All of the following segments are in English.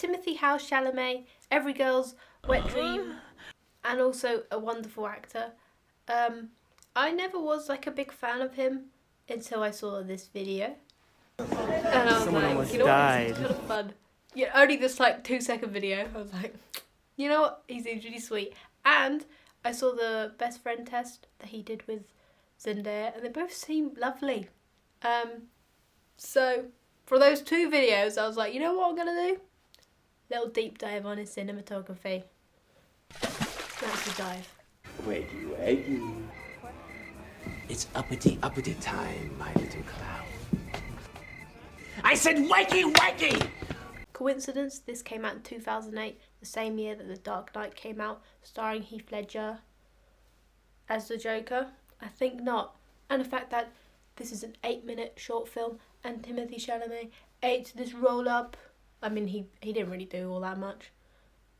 Timothée Chalamet, every girl's wet dream, and also a wonderful actor. I never was like a big fan of him until I saw this video. And I was like, you know what, this is kind of fun. Yeah, only this like 2-second video. I was like, you know what, he seems really sweet. And I saw the best friend test that he did with Zendaya, and they both seem lovely. So for those 2 videos, I was like, you know what I'm gonna do? Little deep dive on his cinematography. That's the dive. Wakey, wakey. It's uppity time, my little clown. I said wakey, wakey! Coincidence? This came out in 2008, the same year that The Dark Knight came out, starring Heath Ledger as the Joker? I think not. And the fact that this is an 8-minute short film and Timothée Chalamet ate this roll up. I mean, he didn't really do all that much.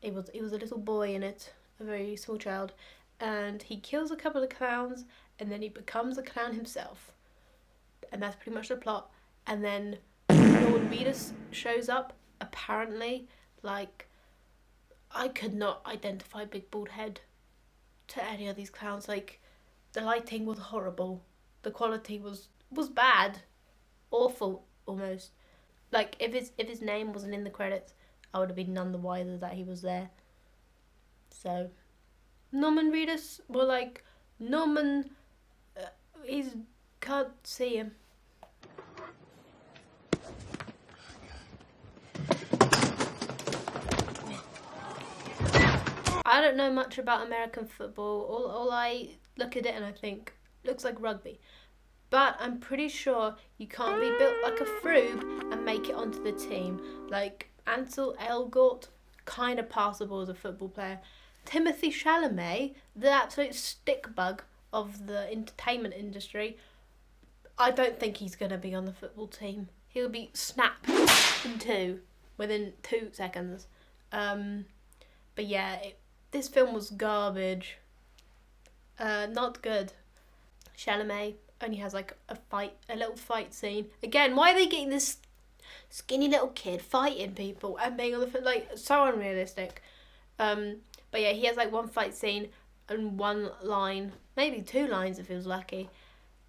He was a little boy in it, a very small child, and he kills a couple of clowns and then he becomes a clown himself. And that's pretty much the plot. And then Norman Reedus shows up, apparently. Like, I could not identify Big Bald Head to any of these clowns. Like, the lighting was horrible. The quality was bad. Awful, almost. Like, if his name wasn't in the credits, I would have been none the wiser that he was there. So, Norman Reedus, well, like, Norman, he's, can't see him. I don't know much about American football. All I look at it and I think, looks like rugby. But I'm pretty sure you can't be built like a froob and make it onto the team. Like, Ansel Elgort, kind of passable as a football player. Timothée Chalamet, the absolute stick bug of the entertainment industry, I don't think he's going to be on the football team. He'll be snapped in two within 2 seconds. But yeah, this film was garbage. Not good. Chalamet only has like a little fight scene. Again, why are they getting this skinny little kid fighting people and being on the foot? Like, so unrealistic. But yeah, he has like one fight scene and one line, maybe 2 lines if he was lucky.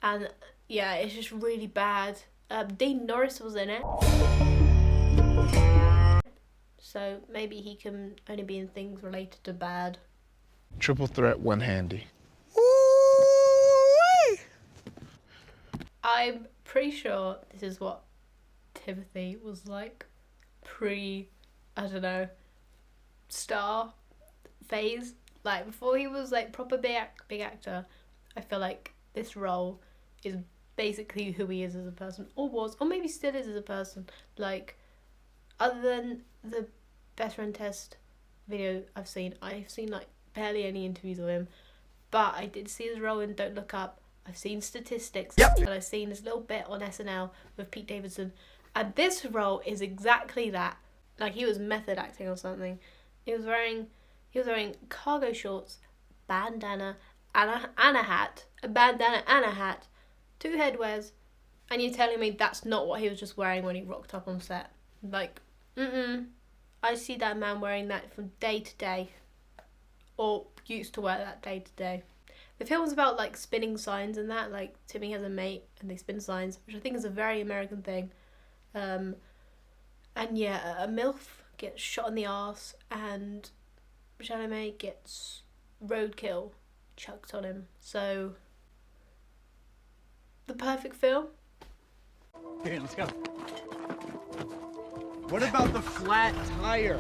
And yeah, it's just really bad. Dean Norris was in it. So maybe he can only be in things related to bad. Triple threat, one handy. I'm pretty sure this is what Timothy was like pre, I don't know, star phase. Like, before he was like proper big actor, I feel like this role is basically who he is as a person, or was, or maybe still is as a person. Like, other than the best friend test video I've seen like barely any interviews of him, but I did see his role in Don't Look Up. I've seen statistics, and I've seen this little bit on SNL with Pete Davidson, and this role is exactly that. Like, he was method acting or something. He was wearing cargo shorts, bandana, and a hat, a bandana and a hat, 2 headwears, and you're telling me that's not what he was just wearing when he rocked up on set? Like, I see that man wearing that from day to day, or used to wear that day to day. The film was about like spinning signs and that, like Timmy has a mate and they spin signs, which I think is a very American thing. And yeah, a MILF gets shot in the arse and Chalamet gets roadkill chucked on him. So, the perfect film. Here, let's go. What about the flat tire?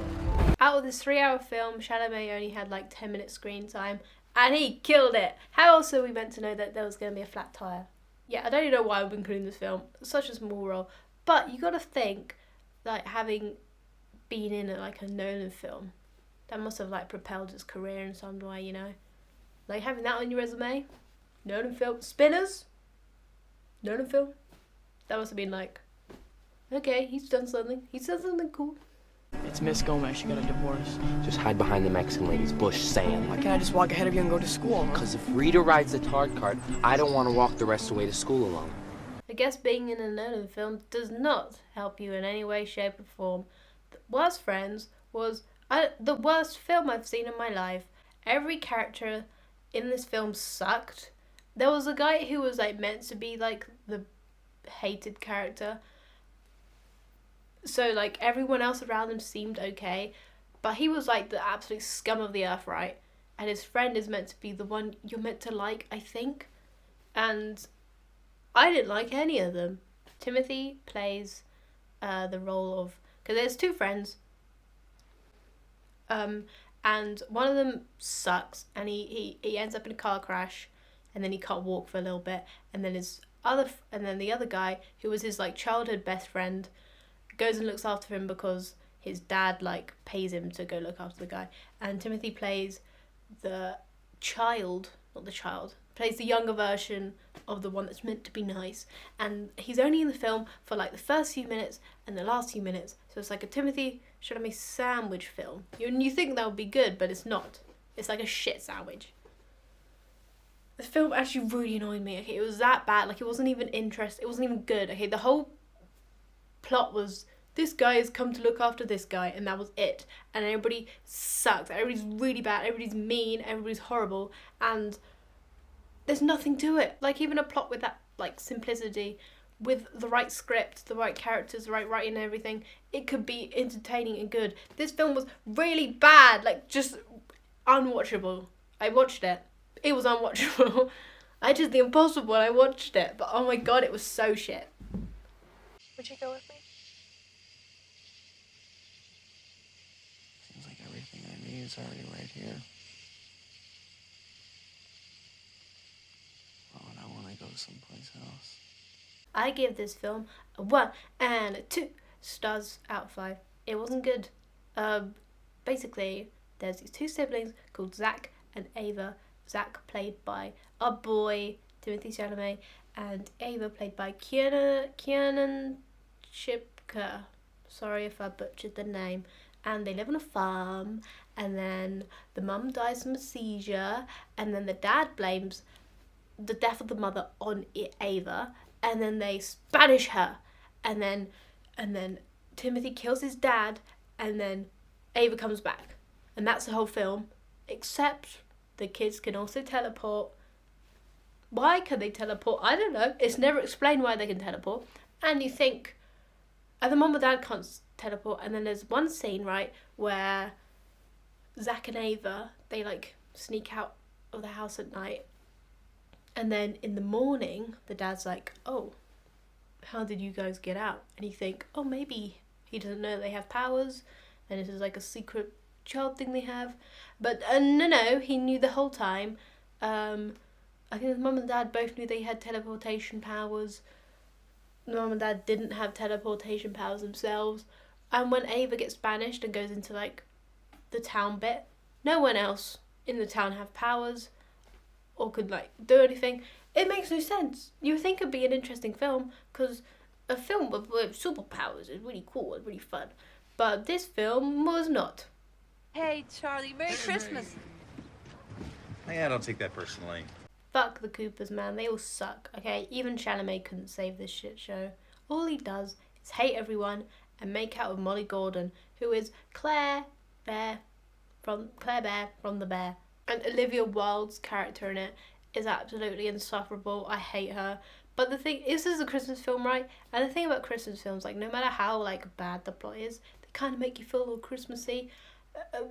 Out of this 3-hour film, Chalamet only had like 10 minutes screen time, and he killed it. How else are we meant to know that there was going to be a flat tire? Yeah, I don't even know why we're including this film. Such a small role. But you got to think, like, having been in like a Nolan film, that must have like propelled his career in some way, you know? Like, having that on your resume, Nolan film, Spinners, Nolan film, that must have been like, okay, he's done something cool. It's Miss Gomez, she got a divorce. Just hide behind the Mexican lady's bush, Sam. Why can't I just walk ahead of you and go to school? Because if Rita rides the tard cart, I don't want to walk the rest of the way to school alone. I guess being in a Nolan film does not help you in any way, shape or form. Worst Friends was the worst film I've seen in my life. Every character in this film sucked. There was a guy who was like meant to be like the hated character. So like everyone else around him seemed okay, but he was like the absolute scum of the earth, right? And his friend is meant to be the one you're meant to like, I think. And I didn't like any of them. Timothy plays the role of, because there's two friends, and one of them sucks, and he ends up in a car crash, and then he can't walk for a little bit, and then the other guy who was his like childhood best friend goes and looks after him because his dad like pays him to go look after the guy. And Timothy plays the child, not the child, plays the younger version of the one that's meant to be nice. And he's only in the film for like the first few minutes and the last few minutes. So it's like a Timothée Chalamet sandwich film. You think that would be good, but it's not. It's like a shit sandwich. The film actually really annoyed me. Okay, it was that bad. Like, it wasn't even interesting. It wasn't even good. Okay, the whole plot was this guy has come to look after this guy, and that was it. And everybody sucks. Everybody's really bad. Everybody's mean. Everybody's horrible. And there's nothing to it. Like, even a plot with that, like, simplicity, with the right script, the right characters, the right writing and everything, it could be entertaining and good. This film was really bad. Like, just unwatchable. I watched it. It was unwatchable. I did the impossible and I watched it. But, oh my god, it was so shit. Would you go with me? Seems like everything I need is already right here. Oh, and I want to go someplace else. I give this film a 1 and a 2 stars out of 5. It wasn't good. Basically, there's these two siblings called Zach and Ava. Zach played by a boy, Timothée Chalamet, and Ava played by Kiernan Shipka. Sorry if I butchered the name. And they live on a farm, and then the mum dies from a seizure, and then the dad blames the death of the mother on Ava, and then they Spanish her, and then Timothy kills his dad, and then Ava comes back, and that's the whole film, except the kids can also teleport. Why can they teleport? I don't know. It's never explained why they can teleport. And you think, and the mum and dad can't teleport, and then there's one scene, right, where Zach and Ava, they like sneak out of the house at night, and then in the morning the dad's like, oh, how did you guys get out? And you think, oh, maybe he doesn't know they have powers and this is like a secret child thing they have. But no, he knew the whole time. I think the mum and dad both knew they had teleportation powers. The mum and dad didn't have teleportation powers themselves. And when Ava gets banished and goes into like the town bit, no one else in the town have powers or could like do anything. It makes no sense. You would think it'd be an interesting film, because a film with superpowers is really cool and really fun. But this film was not. Hey, Charlie, Merry Christmas. Hey, I don't take that personally. Fuck the Coopers, man. They all suck, okay? Even Chalamet couldn't save this shit show. All he does is hate everyone and make out with Molly Gordon, who is Claire Bear from The Bear. And Olivia Wilde's character in it is absolutely insufferable. I hate her. But the thing, this is a Christmas film, right? And the thing about Christmas films, like, no matter how, like, bad the plot is, they kind of make you feel a little Christmassy.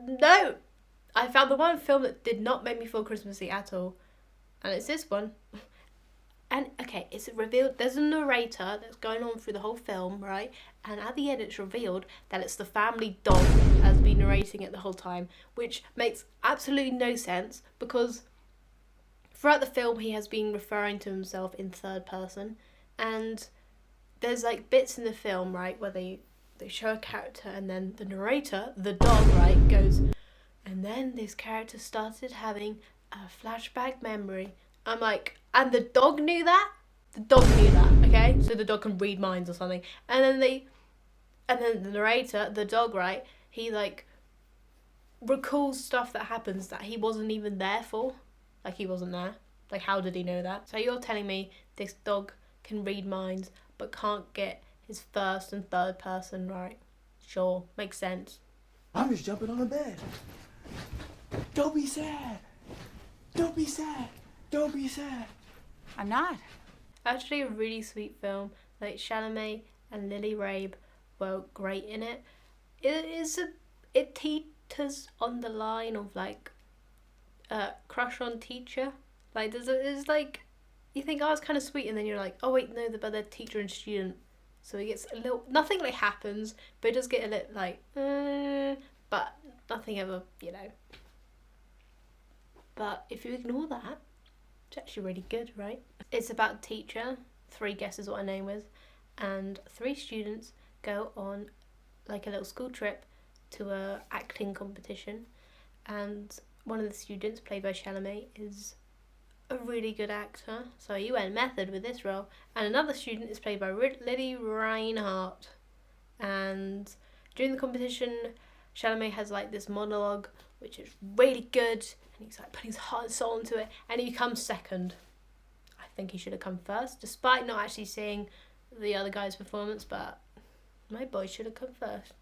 No! I found the one film that did not make me feel Christmassy at all. And it's this one. And, okay, it's revealed, there's a narrator that's going on through the whole film, right? And at the end it's revealed that it's the family dog that has been narrating it the whole time, which makes absolutely no sense, because throughout the film he has been referring to himself in third person, and there's like bits in the film, right, where they show a character and then the narrator, the dog, right, goes, and then this character started having a flashback memory. I'm like, and the dog knew that? The dog knew that, okay? So the dog can read minds or something. And then the narrator, the dog, right, he like recalls stuff that happens that he wasn't even there for. Like, he wasn't there. Like, how did he know that? So you're telling me this dog can read minds but can't get his first and third person right? Sure, makes sense. I'm just jumping on the bed. Don't be sad. Don't be sad. Don't be sad. I'm not. Actually, a really sweet film. Like Chalamet and Lily Rabe were great in it. It teeters on the line of like crush on teacher. Like there's like, you think, oh, it's kind of sweet, and then you're like, oh wait, no, they're teacher and student. So it gets a little, nothing like happens, but it does get a little like, but nothing ever, you know. But if you ignore that, it's actually really good, right? It's about a teacher, 3 guesses what her name is, and 3 students go on like a little school trip to a acting competition, and one of the students, played by Chalamet, is a really good actor, so he went method with this role. And another student is played by Lily Reinhardt, and during the competition Chalamet has like this monologue which is really good, and he's like putting his heart and soul into it, and he comes second. I think he should have come first, despite not actually seeing the other guy's performance, but my boy should have come first.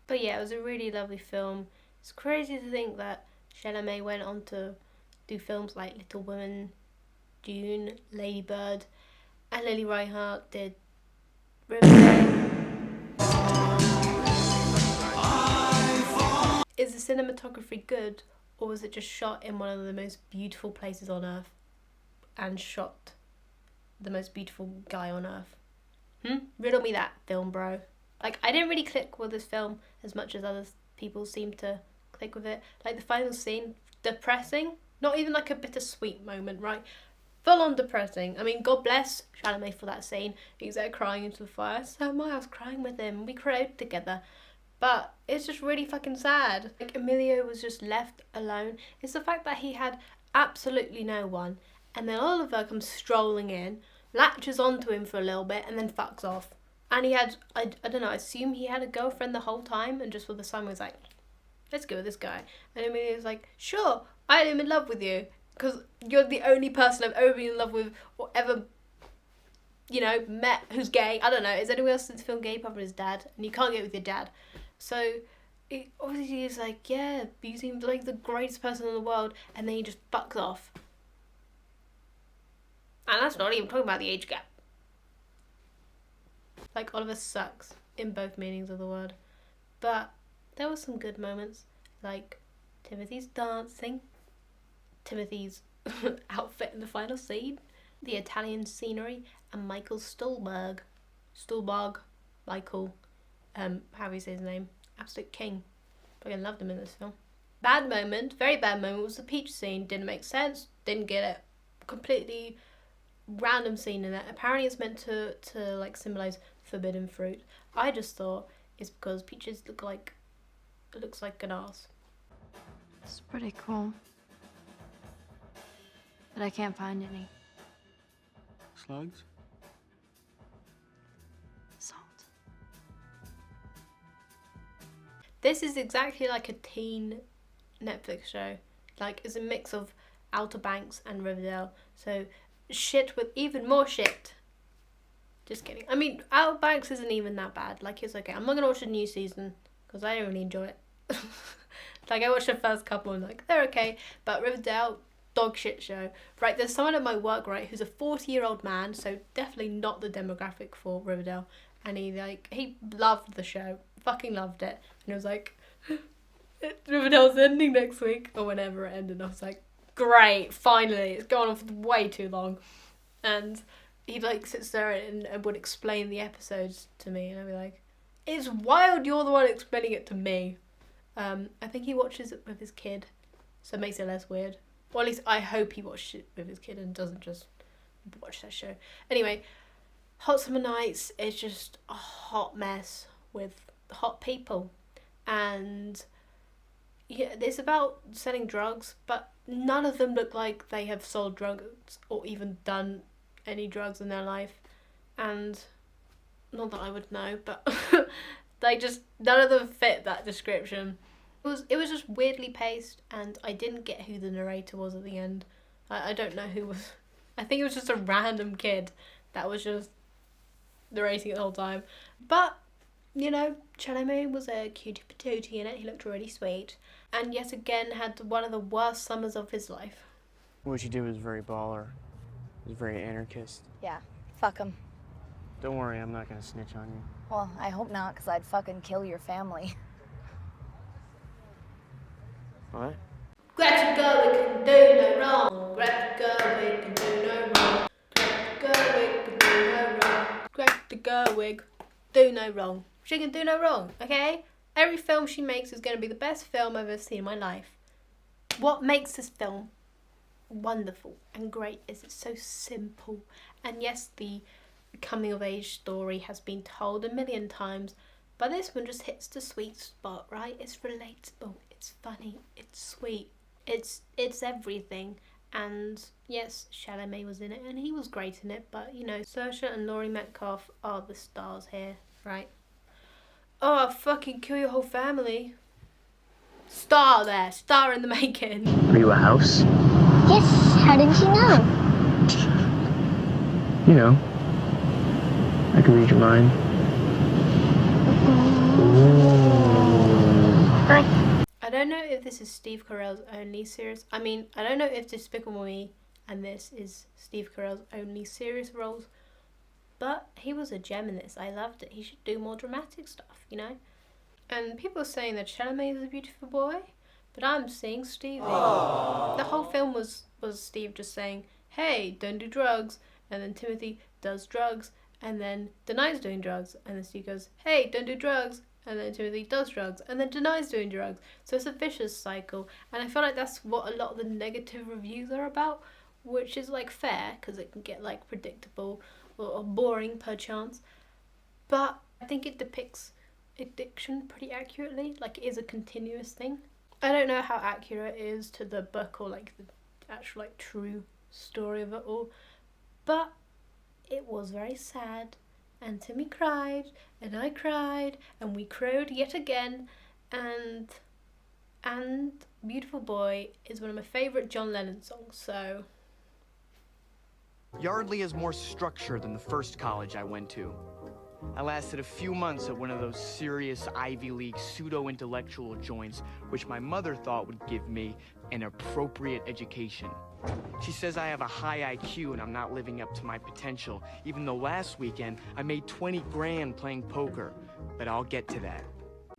But yeah, it was a really lovely film. It's crazy to think that Chalamet went on to do films like Little Women, Dune, Lady Bird, and Lily Reinhardt did Riverdale. Is the cinematography good, or was it just shot in one of the most beautiful places on earth and shot the most beautiful guy on earth? Riddle me that, film bro. Like, I didn't really click with this film as much as other people seem to click with it. Like, the final scene, depressing. Not even like a bittersweet moment, right? Full on depressing. I mean, God bless Chalamet for that scene. He's there crying into the fire. So am I was crying with him. We cried together. But it's just really fucking sad. Like, Emilio was just left alone. It's the fact that he had absolutely no one, and then Oliver comes strolling in, latches onto him for a little bit, and then fucks off. And he had, I don't know, I assume he had a girlfriend the whole time, and just for the son was like, let's go with this guy. And Emilio was like, sure, I am in love with you, because you're the only person I've ever been in love with, or ever, you know, met who's gay. I don't know, is anyone else in the film gay apart from his dad? And you can't get with your dad. So, it obviously is like, yeah, you seem like the greatest person in the world, and then he just fucks off. And that's not even talking about the age gap. Like, Oliver sucks, in both meanings of the word. But there were some good moments, like Timothy's dancing, Timothy's outfit in the final scene, the Italian scenery, and Michael Stuhlbarg, Michael, how do you say his name? Absolute king. I loved him in this film. Bad moment, very bad moment, was the peach scene. Didn't make sense, didn't get it. Completely random scene in it. Apparently it's meant to like symbolise forbidden fruit. I just thought it's because peaches looks like an arse. It's pretty cool. But I can't find any. Slugs? Salt. This is exactly like a teen Netflix show. Like, it's a mix of Outer Banks and Riverdale. So, shit with even more shit. Just kidding. I mean, Outer Banks isn't even that bad. Like, it's okay. I'm not going to watch the new season because I don't really enjoy it. Like, I watched the first couple and like, they're okay. But Riverdale, dog shit show. Right, there's someone at my work, right, who's a 40-year-old man, so definitely not the demographic for Riverdale. And he loved the show. Fucking loved it. And he was like, Riverdale's ending next week, or whenever it ended. And I was like, great, finally, it's gone on for way too long. And he like sits there and would explain the episodes to me, and I'd be like, it's wild, you're the one explaining it to me. I think he watches it with his kid, so it makes it less weird. Or at least I hope he watches it with his kid and doesn't just watch that show. Anyway, Hot Summer Nights is just a hot mess with hot people. And yeah, it's about selling drugs, but none of them look like they have sold drugs or even done any drugs in their life. And not that I would know, but none of them fit that description. It was just weirdly paced, and I didn't get who the narrator was at the end. I don't know who was. I think it was just a random kid that was just narrating it the whole time. But You know, Chalamet was a cutie patootie in it. He looked really sweet. And yet again had one of the worst summers of his life. What you did was very baller. It was very anarchist. Yeah, fuck him. Don't worry, I'm not gonna snitch on you. Well, I hope not, because I'd fucking kill your family. What? Greta Gerwig can do no wrong. Greta Gerwig can do no wrong. Greta Gerwig can do no wrong. Greta Gerwig, do no wrong. She can do no wrong, okay? Every film she makes is going to be the best film I've ever seen in my life. What makes this film wonderful and great is it's so simple. And yes, the coming of age story has been told a million times, but this one just hits the sweet spot, right? It's relatable, it's funny, it's sweet, it's everything. And yes, Chalamet was in it and he was great in it, but you know, Saoirse and Laurie Metcalf are the stars here, right? Oh, I'll fucking kill your whole family. Star there, star in the making. Are you a house? Yes, how did you know? You know, I can read your mind. I don't know if this is Steve Carell's only series. I mean, I don't know if Despicable Me and this is Steve Carell's only serious roles, but he was a gem in this. I loved it. He should do more dramatic stuff, you know? And people are saying that Chalamet is a beautiful boy, but I'm seeing Stevie. Aww. The whole film was Steve just saying, hey, don't do drugs, and then Timothy does drugs, and then denies doing drugs, and then Steve goes, hey, don't do drugs, and then Timothy does drugs, and then denies doing drugs. So it's a vicious cycle, and I feel like that's what a lot of the negative reviews are about, which is like fair, because it can get like predictable or boring perchance, but I think it depicts addiction pretty accurately. Like, it is a continuous thing. I don't know how accurate it is to the book or like the actual like true story of it all, but it was very sad, and Timmy cried and I cried and we crowed yet again, and Beautiful Boy is one of my favourite John Lennon songs, so Yardley has more structure than the first college I went to. I lasted a few months at one of those serious Ivy League pseudo-intellectual joints, which my mother thought would give me an appropriate education. She says I have a high IQ and I'm not living up to my potential, even though last weekend I made 20 grand playing poker. But I'll get to that.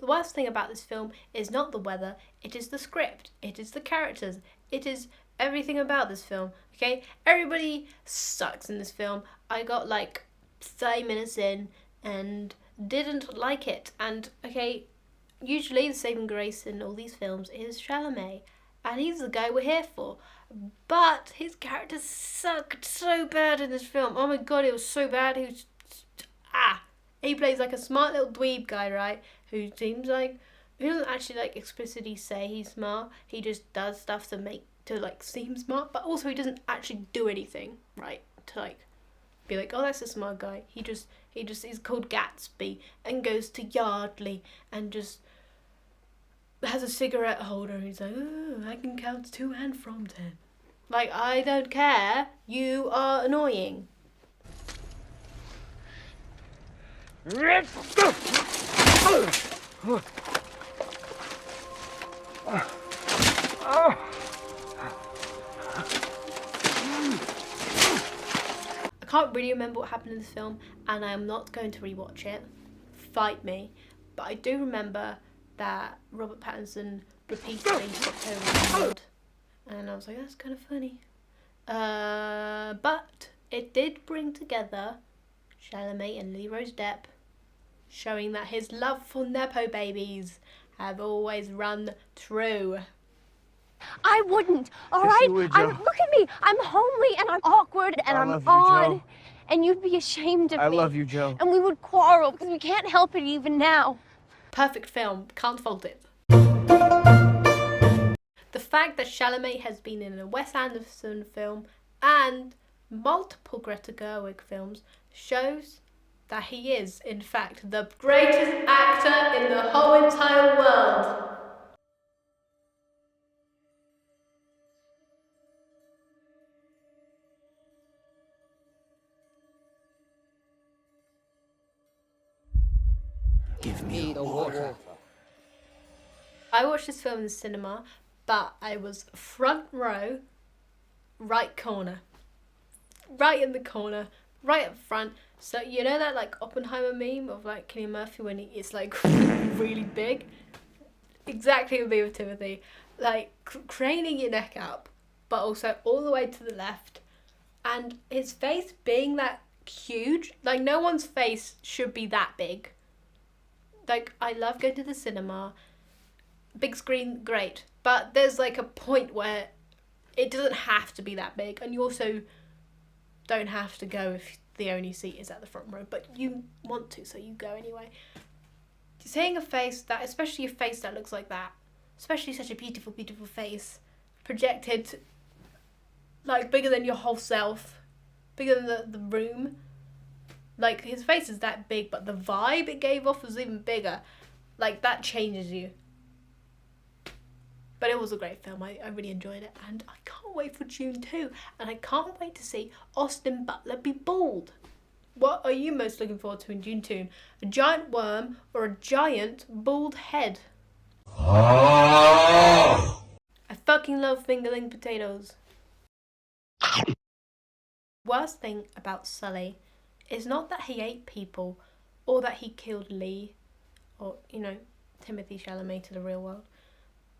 the worst thing about this film is not the weather, it is the script, it is the characters, it is everything about this film, okay? Everybody sucks in this film. I got like 30 minutes in and didn't like it. And okay, usually the saving grace in all these films is Chalamet, and he's the guy we're here for. But his character sucked so bad in this film. Oh my god, it was so bad. He plays like a smart little dweeb guy, right? Who seems like, he doesn't actually like explicitly say he's smart. He just does stuff to like seem smart, but also he doesn't actually do anything, right? To like be like, oh, that's a smart guy. He just is called Gatsby and goes to Yardley and just has a cigarette holder and he's like, oh, I can count to and from 10. Like, I don't care. You are annoying. I can't really remember what happened in this film, and I am not going to rewatch it. Fight me. But I do remember that Robert Pattinson repeatedly stopped over the world, and I was like, that's kind of funny. But it did bring together Chalamet and Lee Rose Depp, showing that his love for Nepo babies have always run true. I wouldn't, all Yes, right? you would, Joe. Look at me. I'm homely and I'm awkward and I I'm love you, odd. Joe. And you'd be ashamed of me. I love you, Joe. And we would quarrel because we can't help it even now. Perfect film, can't fault it. The fact that Chalamet has been in a Wes Anderson film and multiple Greta Gerwig films shows that he is, in fact, the greatest actor in the whole entire world. Give me the wonka. I watched this film in the cinema, but I was front row, right corner. Right in the corner, right up front. So you know that like Oppenheimer meme of like Cillian Murphy when it's like really big? Exactly with me with Timothée. Like craning your neck up, but also all the way to the left. And his face being that huge, like no one's face should be that big. Like I love going to the cinema. Big screen, great. But there's like a point where it doesn't have to be that big. And you also don't have to go if the only seat is at the front row. But you want to, so you go anyway. Seeing a face that, especially a face that looks like that, especially such a beautiful, beautiful face, projected like bigger than your whole self, bigger than the room. Like his face is that big, but the vibe it gave off was even bigger. Like that changes you. But it was a great film. I really enjoyed it. And I can't wait for Dune 2. And I can't wait to see Austin Butler be bald. What are you most looking forward to in Dune 2? A giant worm or a giant bald head? I fucking love fingerling potatoes. Worst thing about Sully is not that he ate people or that he killed Lee or, you know, Timothée Chalamet to the real world.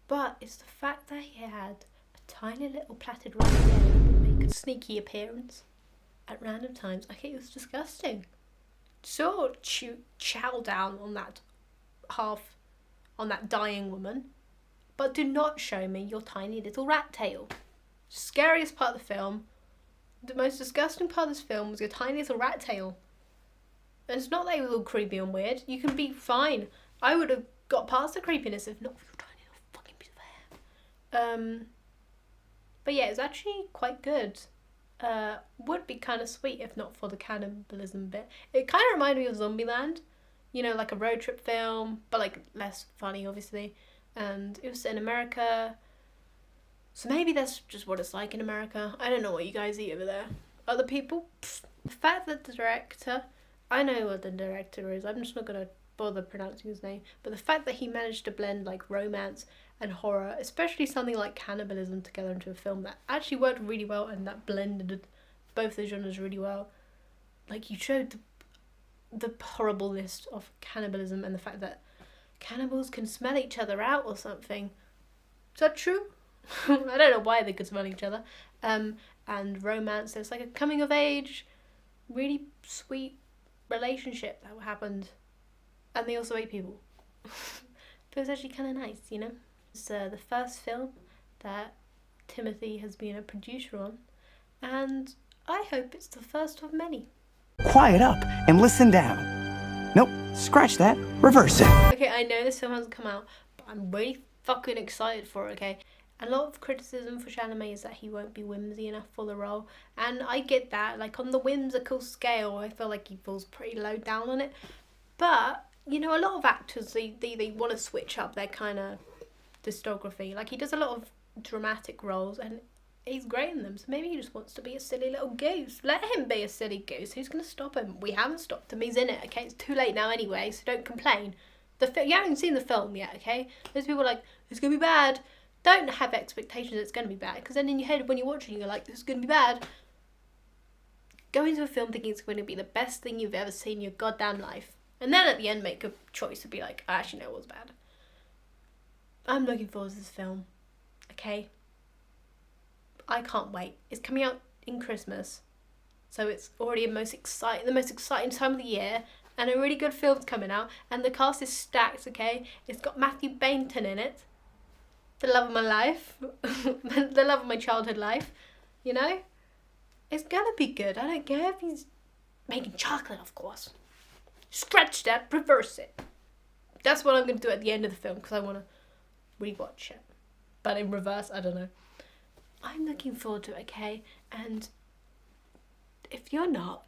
But it's the fact that he had a tiny little plaited rat tail that would make a sneaky appearance at random times. Okay, it was disgusting. So chow down on that dying woman, but do not show me your tiny little rat tail. Scariest part of the film, the most disgusting part of this film was your tiny little rat tail. And it's not that it was all creepy and weird. You can be fine. I would have got past the creepiness if not for your tiny little fucking piece of hair. But yeah, it's actually quite good. Would be kind of sweet if not for the cannibalism bit. It kind of reminded me of Zombieland, you know, like a road trip film, but like less funny, obviously. And it was set in America, so maybe that's just what it's like in America. I don't know what you guys eat over there. Other people, the fact that the director, I know what the director is. I'm just not gonna bother pronouncing his name, but the fact that he managed to blend like romance and horror, especially something like cannibalism, together into a film that actually worked really well and that blended both the genres really well. Like you showed the horribleness of cannibalism and the fact that cannibals can smell each other out or something. Is that true? I don't know why they could smell each other. And romance, there's like a coming of age, really sweet relationship that happened. And they also ate people. It was actually kind of nice, you know? It's the first film that Timothée has been a producer on, and I hope it's the first of many. Quiet up and listen down. Nope, scratch that, reverse it. Okay, I know this film hasn't come out, but I'm really fucking excited for it, okay? A lot of criticism for Chalamet is that he won't be whimsy enough for the role, and I get that. Like, on the whimsical scale, I feel like he falls pretty low down on it. But, you know, a lot of actors, they want to switch up their kind of discography. Like, he does a lot of dramatic roles, and he's great in them, so maybe he just wants to be a silly little goose. Let him be a silly goose. Who's going to stop him? We haven't stopped him. He's in it, okay? It's too late now anyway, so don't complain. You haven't seen the film yet, okay? Those people are like, it's going to be bad. Don't have expectations it's going to be bad, because then in your head when you're watching, you're like, this is going to be bad. Go into a film thinking it's going to be the best thing you've ever seen in your goddamn life. And then at the end make a choice to be like, I actually know it was bad. I'm looking forward to this film, okay? I can't wait. It's coming out in Christmas, so it's already the most exciting time of the year, and a really good film's coming out, and the cast is stacked, okay? It's got Matthew Bainton in it, the love of my life, the love of my childhood life, you know? It's gonna be good. I don't care if he's making chocolate, of course. Scratch that, reverse it. That's what I'm gonna do at the end of the film, because I want to rewatch it. But in reverse, I don't know. I'm looking forward to it, okay? And if you're not,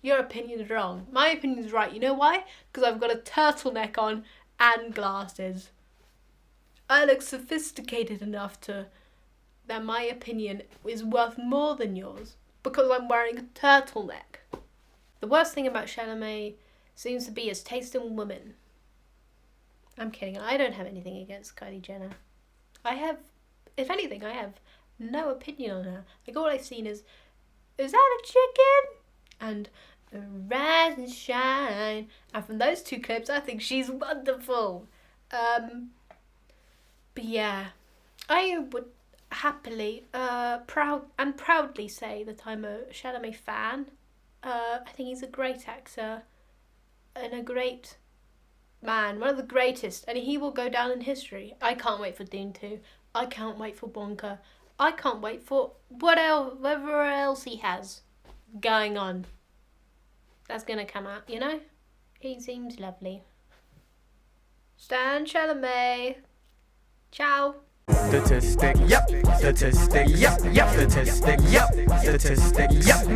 your opinion's wrong. My opinion's right. You know why? Because I've got a turtleneck on and glasses. I look sophisticated enough that my opinion is worth more than yours because I'm wearing a turtleneck. The worst thing about Chalamet seems to be his taste in women. I'm kidding. I don't have anything against Kylie Jenner. If anything, I have no opinion on her. Like, all I've seen is that a chicken? And rise and shine. And from those two clips, I think she's wonderful. But yeah, I would happily, proudly say that I'm a Chalamet fan. I think he's a great actor and a great man, one of the greatest, and he will go down in history. I can't wait for Dune 2. I can't wait for Wonka. I can't wait for whatever else he has going on. That's gonna come out, you know? He seems lovely. Stan Chalamet. Ciao. Statistic, yep. Statistic, yep. Statistic, yep. Statistic, yep.